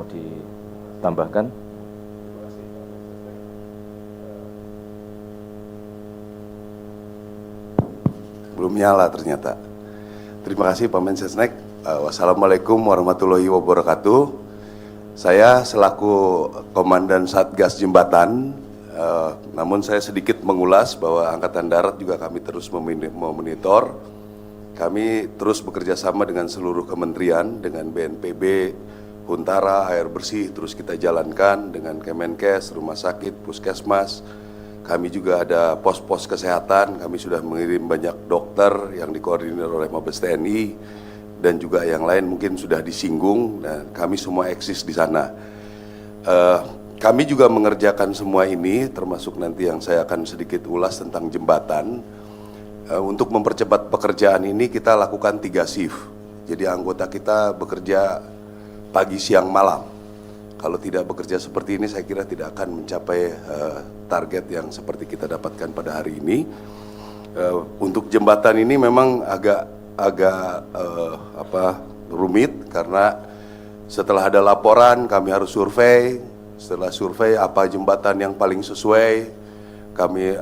mau ditambahkan? Belum nyala ternyata. Terima kasih Pak Mensesnek. Wassalamualaikum warahmatullahi wabarakatuh. Saya selaku Komandan Satgas Jembatan, namun saya sedikit mengulas bahwa Angkatan Darat juga kami terus memonitor. Kami terus bekerja sama dengan seluruh kementerian, dengan BNPB, Huntara, air bersih, terus kita jalankan dengan Kemenkes, rumah sakit, puskesmas. Kami juga ada pos-pos kesehatan, kami sudah mengirim banyak dokter yang dikoordinir oleh Mabes TNI, dan juga yang lain mungkin sudah disinggung, dan kami semua eksis di sana. Kami juga mengerjakan semua ini, termasuk nanti yang saya akan sedikit ulas tentang jembatan. Untuk mempercepat pekerjaan ini kita lakukan 3 shift. Jadi anggota kita bekerja pagi, siang, malam. Kalau tidak bekerja seperti ini saya kira tidak akan mencapai target yang seperti kita dapatkan pada hari ini. Untuk jembatan ini memang agak rumit karena setelah ada laporan kami harus survei. Setelah survei apa jembatan yang paling sesuai, kami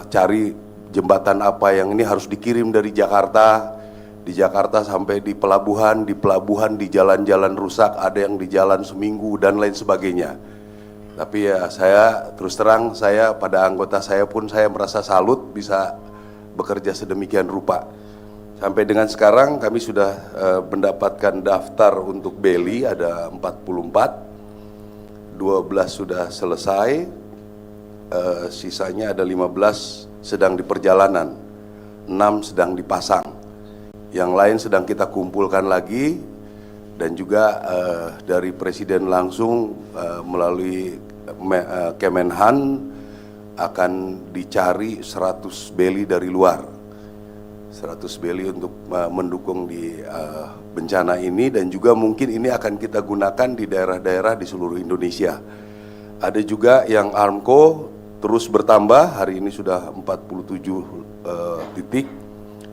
cari jembatan apa yang ini harus dikirim dari Jakarta, di Jakarta sampai di pelabuhan di jalan-jalan rusak, ada yang di jalan seminggu dan lain sebagainya. Tapi ya saya terus terang, saya pada anggota saya pun saya merasa salut bisa bekerja sedemikian rupa. Sampai dengan sekarang kami sudah mendapatkan daftar untuk beli ada 44, 12 sudah selesai, sisanya ada 15 sedang di perjalanan, 6 sedang dipasang, yang lain sedang kita kumpulkan lagi, dan juga dari Presiden langsung melalui Kemenhan akan dicari 100 beli dari luar, 100 beli untuk mendukung di bencana ini, dan juga mungkin ini akan kita gunakan di daerah-daerah di seluruh Indonesia. Ada juga yang Armco terus bertambah, hari ini sudah 47 titik,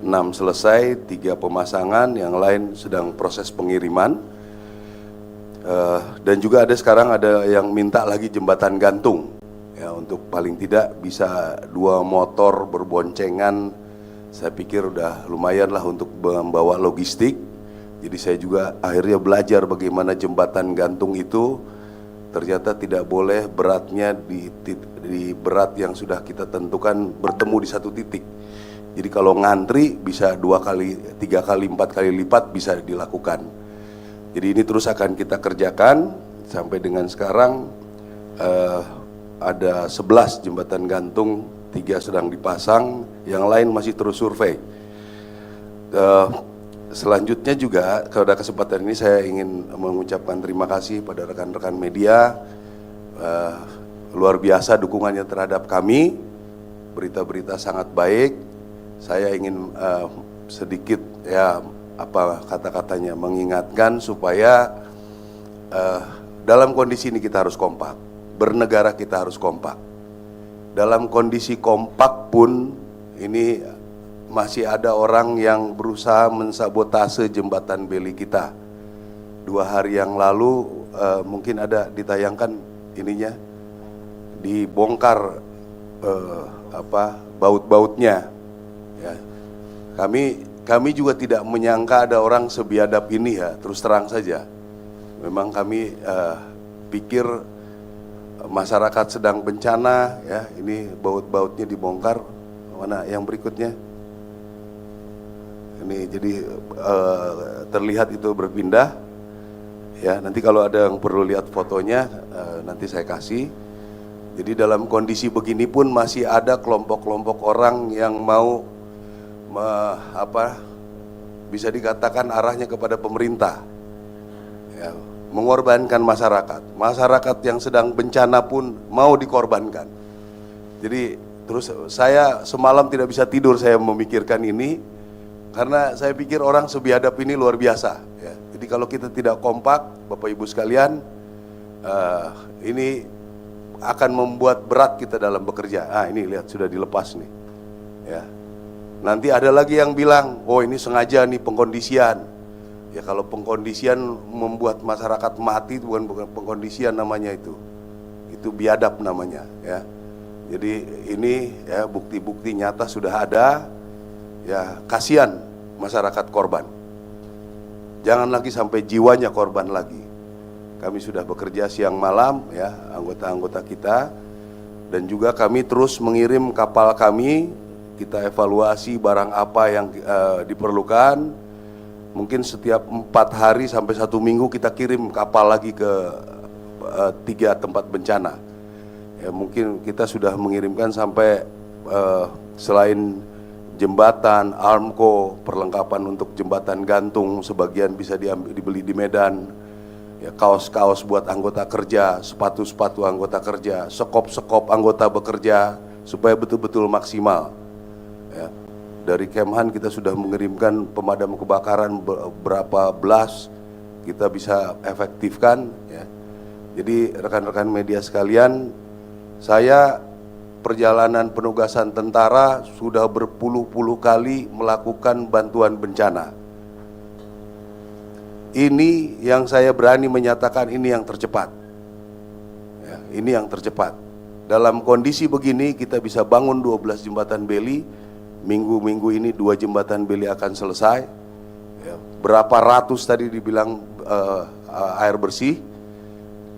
6 selesai, 3 pemasangan, yang lain sedang proses pengiriman. Dan juga ada sekarang ada yang minta lagi jembatan gantung, ya, untuk paling tidak bisa 2 motor berboncengan. Saya pikir udah lumayan lah untuk membawa logistik. Jadi saya juga akhirnya belajar bagaimana jembatan gantung itu ternyata tidak boleh beratnya di berat yang sudah kita tentukan bertemu di satu titik. Jadi kalau ngantri bisa 2 kali, 3 kali, 4 kali lipat bisa dilakukan. Jadi ini terus akan kita kerjakan. Sampai dengan sekarang ada 11 jembatan gantung, 3 sedang dipasang, yang lain masih terus survei. Selanjutnya juga pada kesempatan ini saya ingin mengucapkan terima kasih pada rekan-rekan media, luar biasa dukungannya terhadap kami, berita-berita sangat baik. Saya ingin sedikit ya kata-katanya mengingatkan supaya dalam kondisi ini kita harus kompak, bernegara kita harus kompak. Dalam kondisi kompak pun ini masih ada orang yang berusaha mensabotase jembatan beli kita. 2 hari yang lalu mungkin ada ditayangkan ininya, dibongkar baut-bautnya. Ya. Kami juga tidak menyangka ada orang sebiadab ini, ya, terus terang saja. Memang kami pikir masyarakat sedang bencana, ya, ini baut-bautnya dibongkar. Mana yang berikutnya? Ini jadi terlihat itu berpindah, ya. Nanti kalau ada yang perlu lihat fotonya nanti saya kasih. Jadi dalam kondisi begini pun masih ada kelompok-kelompok orang yang mau bisa dikatakan arahnya kepada pemerintah, ya, mengorbankan masyarakat. Masyarakat yang sedang bencana pun mau dikorbankan. Jadi terus saya semalam tidak bisa tidur, saya memikirkan ini. Karena saya pikir orang sebiadab ini luar biasa, ya. Jadi kalau kita tidak kompak, Bapak Ibu sekalian, ini akan membuat berat kita dalam bekerja. Ini lihat sudah dilepas nih, ya. Nanti ada lagi yang bilang, oh ini sengaja nih pengkondisian. Ya kalau pengkondisian membuat masyarakat mati itu bukan pengkondisian namanya itu biadab namanya ya. Jadi ini ya bukti-bukti nyata sudah ada, ya kasihan masyarakat korban. Jangan lagi sampai jiwanya korban lagi. Kami sudah bekerja siang malam ya, anggota-anggota kita, dan juga kami terus mengirim kapal kami, kita evaluasi barang apa yang diperlukan. Mungkin setiap 4 hari sampai 1 minggu kita kirim kapal lagi ke 3 tempat bencana. Ya, mungkin kita sudah mengirimkan sampai selain jembatan, armco, perlengkapan untuk jembatan gantung, sebagian bisa dibeli di Medan. Ya, kaos-kaos buat anggota kerja, sepatu-sepatu anggota kerja, sekop-sekop anggota bekerja, supaya betul-betul maksimal. Ya. Dari Kemhan kita sudah mengirimkan pemadam kebakaran berapa belas, kita bisa efektifkan ya. Jadi rekan-rekan media sekalian, saya perjalanan penugasan tentara sudah berpuluh-puluh kali melakukan bantuan bencana. Ini yang saya berani menyatakan ini yang tercepat ya, ini yang tercepat. Dalam kondisi begini kita bisa bangun 12 jembatan beli. Minggu-minggu ini 2 jembatan beli akan selesai ya, berapa ratus tadi dibilang air bersih,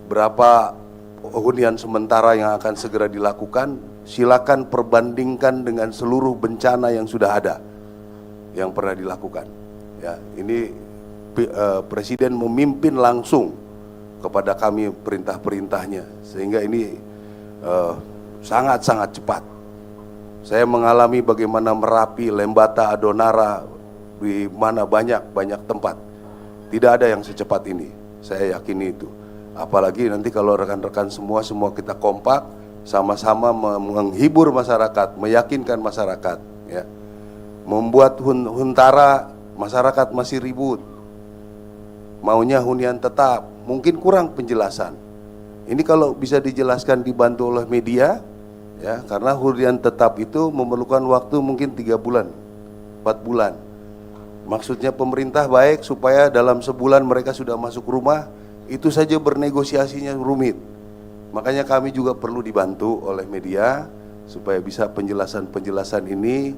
berapa hunian sementara yang akan segera dilakukan. Silakan perbandingkan dengan seluruh bencana yang sudah ada, yang pernah dilakukan ya. Ini Presiden memimpin langsung kepada kami perintah-perintahnya, sehingga ini sangat-sangat cepat. Saya mengalami bagaimana Merapi, Lembata, Adonara, di mana banyak tempat. Tidak ada yang secepat ini, saya yakini itu. Apalagi nanti kalau rekan-rekan semua kita kompak, sama-sama menghibur masyarakat, meyakinkan masyarakat. Ya. Membuat huntara, masyarakat masih ribut. Maunya hunian tetap, mungkin kurang penjelasan. Ini kalau bisa dijelaskan, dibantu oleh media, ya, karena hunian tetap itu memerlukan waktu mungkin 3 bulan, 4 bulan. Maksudnya pemerintah baik supaya dalam sebulan mereka sudah masuk rumah, itu saja bernegosiasinya rumit. Makanya kami juga perlu dibantu oleh media supaya bisa penjelasan-penjelasan ini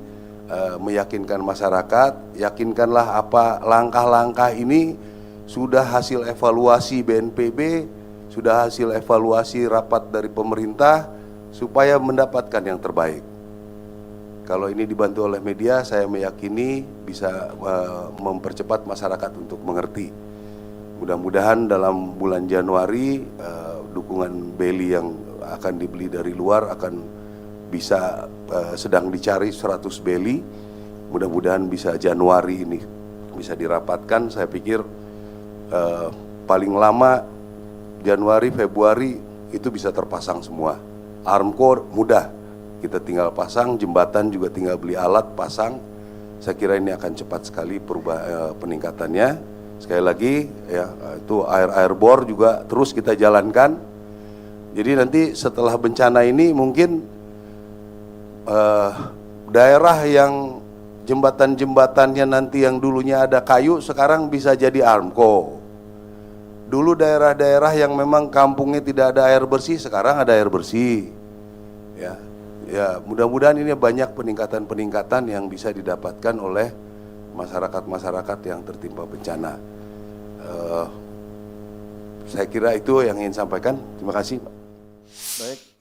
meyakinkan masyarakat. Yakinkanlah apa langkah-langkah ini sudah hasil evaluasi BNPB, sudah hasil evaluasi rapat dari pemerintah, supaya mendapatkan yang terbaik. Kalau ini dibantu oleh media, saya meyakini bisa mempercepat masyarakat untuk mengerti. Mudah-mudahan dalam bulan Januari dukungan beli yang akan dibeli dari luar akan bisa, sedang dicari 100 beli. Mudah-mudahan bisa Januari ini bisa dirapatkan. Saya pikir paling lama Januari, Februari itu bisa terpasang semua. Armco mudah, kita tinggal pasang, jembatan juga tinggal beli alat, pasang. Saya kira ini akan cepat sekali peningkatannya. Sekali lagi ya, itu air bor juga terus kita jalankan. Jadi nanti setelah bencana ini mungkin daerah yang jembatan-jembatannya nanti yang dulunya ada kayu sekarang bisa jadi Armco. Dulu daerah-daerah yang memang kampungnya tidak ada air bersih, sekarang ada air bersih. Ya, mudah-mudahan ini banyak peningkatan-peningkatan yang bisa didapatkan oleh masyarakat-masyarakat yang tertimpa bencana. Saya kira itu yang ingin sampaikan. Terima kasih, Pak. Baik.